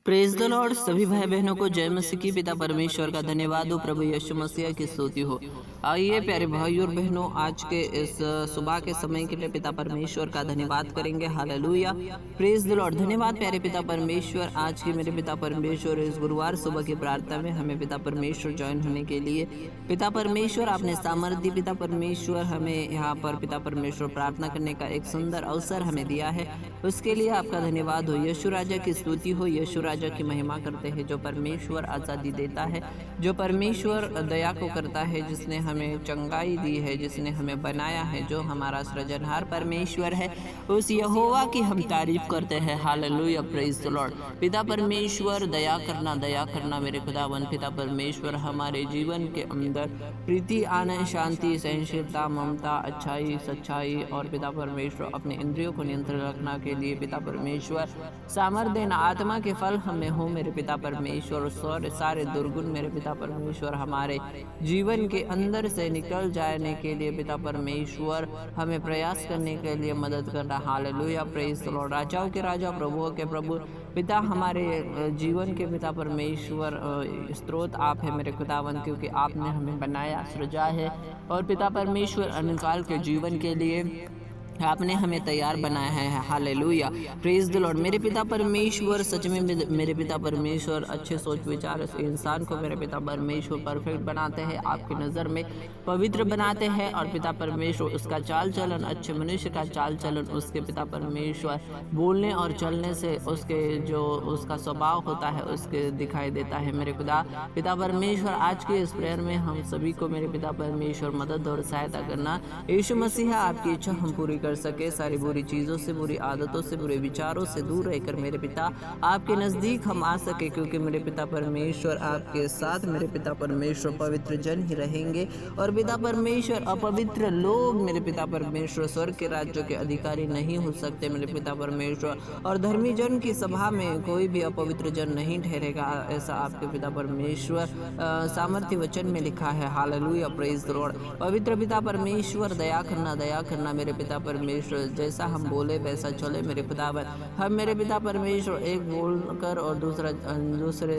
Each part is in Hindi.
Praise the Lord. सभी भाई बहनों को जय मसीह की। पिता परमेश्वर का धन्यवाद हो, प्रभु यीशु मसीह की स्तुति हो। आइए प्यारे भाइयों और बहनों, आज के इस सुबह के समय के लिए पिता परमेश्वर का धन्यवाद करेंगे। Hallelujah, praise the Lord. धन्यवाद प्यारे पिता परमेश्वर, आज की मेरे पिता परमेश्वर इस गुरुवार सुबह की प्रार्थना में हमें पिता परमेश्वर ज्वाइन होने के लिए पिता परमेश्वर आपने सामर्थ्य दी। पिता परमेश्वर हमें यहाँ पर पिता परमेश्वर प्रार्थना करने का एक सुंदर अवसर हमें दिया है, उसके लिए आपका धन्यवाद हो। यीशु राजा की स्तुति हो, यीशु राजा की महिमा करते हैं। जो परमेश्वर आज़ादी देता है, जो परमेश्वर दया को करता है, जिसने हमें चंगाई दी है, जिसने हमें बनाया है, जो हमारा सृजनहार परमेश्वर है, उस यहोवा की हम तारीफ करते हैं। Hallelujah, praise the Lord. पिता परमेश्वर दया करना मेरे खुदावन। पिता परमेश्वर हमारे जीवन के अंदर प्रीति, आनंद, शांति, सहनशीलता, ममता, अच्छाई, सच्चाई और पिता परमेश्वर अपने इंद्रियों को नियंत्रण रखना के लिए पिता परमेश्वर सामर्थ्य देना। आत्मा के फल हमें हो मेरे पिता परमेश्वर। सारे दुर्गुण मेरे पिता परमेश्वर हमारे जीवन के अंदर से निकल जाने के लिए पिता परमेश्वर हमें प्रयास करने के लिए मदद करना। Hallelujah, praise the Lord. राजाओं के राजा, प्रभुओं के प्रभु, पिता हमारे जीवन के पिता परमेश्वर स्रोत आप है मेरे खुदावन, क्योंकि आपने हमें बनाया, सृजा है और पिता परमेश्वर अनकाल के जीवन के लिए आपने हमें तैयार बनाया है। Hallelujah, praise the Lord. मेरे पिता परमेश्वर सच में मेरे पिता परमेश्वर अच्छे सोच विचार से इंसान को मेरे पिता परमेश्वर परफेक्ट बनाते हैं, आपकी नज़र में पवित्र बनाते हैं। और पिता परमेश्वर उसका चाल चलन, अच्छे मनुष्य का चाल चलन उसके पिता परमेश्वर बोलने और चलने से उसके जो उसका स्वभाव होता है उसके दिखाई देता है मेरे पिता परमेश्वर। आज के इस प्रेयर में हम सभी को मेरे पिता परमेश्वर मदद और सहायता करना। यीशु मसीह आपकी इच्छा हम पूरी कर सके, सारी बुरी चीज़ों से, बुरी आदतों से, बुरे विचारों से दूर रहकर मेरे पिता आपके नज़दीक हम आ सके, क्योंकि मेरे पिता परमेश्वर आपके साथ मेरे पिता परमेश्वर पवित्र जन ही रहेंगे। और पिता परमेश्वर अपवित्र लोग मेरे पिता परमेश्वर स्वर्ग के राज्यों के अधिकारी नहीं हो सकते मेरे पिता परमेश्वर। और धर्मी जन की सभा में कोई भी अपवित्र जन नहीं ठहरेगा, ऐसा आपके पिता परमेश्वर सामर्थ्य वचन में लिखा है। Hallelujah, praise the Lord. पवित्र पिता परमेश्वर दया करना मेरे पिता परमेश्वर। जैसा हम बोले वैसा चले मेरे खुदावन। हम मेरे पिता परमेश्वर एक बोलकर और दूसरे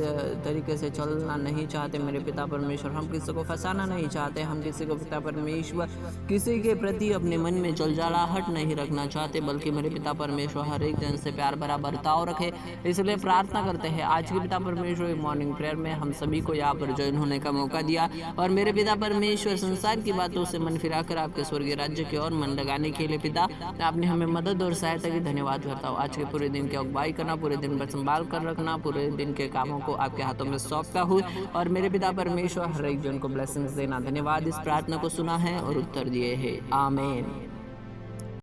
तरीके से चलना नहीं चाहते मेरे पिता परमेश्वर। हम किसी को फंसाना नहीं चाहते, हम किसी को पिता परमेश्वर किसी के प्रति अपने मन में जलजलाहट नहीं रखना चाहते, बल्कि मेरे पिता परमेश्वर हर एक जन से प्यार भरा बर्ताव रखे। इसलिए प्रार्थना करते हैं आज के पिता परमेश्वर मॉर्निंग प्रेयर में हम सभी को यहाँ पर ज्वाइन होने का मौका दिया। और मेरे पिता परमेश्वर संसार की बातों से मन फिराकर आपके स्वर्गीय राज्य की ओर मन लगाने के लिए पिता आपने हमें मदद और सहायता की धन्यवाद करता हूँ। आज के पूरे दिन की अगुवाई करना, पूरे दिन पर संभाल कर रखना, पूरे दिन के कामों को आपके हाथों में सौंपता हूँ। और मेरे पिता परमेश्वर हर एक जन को ब्लेसिंग्स देना। धन्यवाद, इस प्रार्थना को सुना है और उत्तर दिए है। आमीन।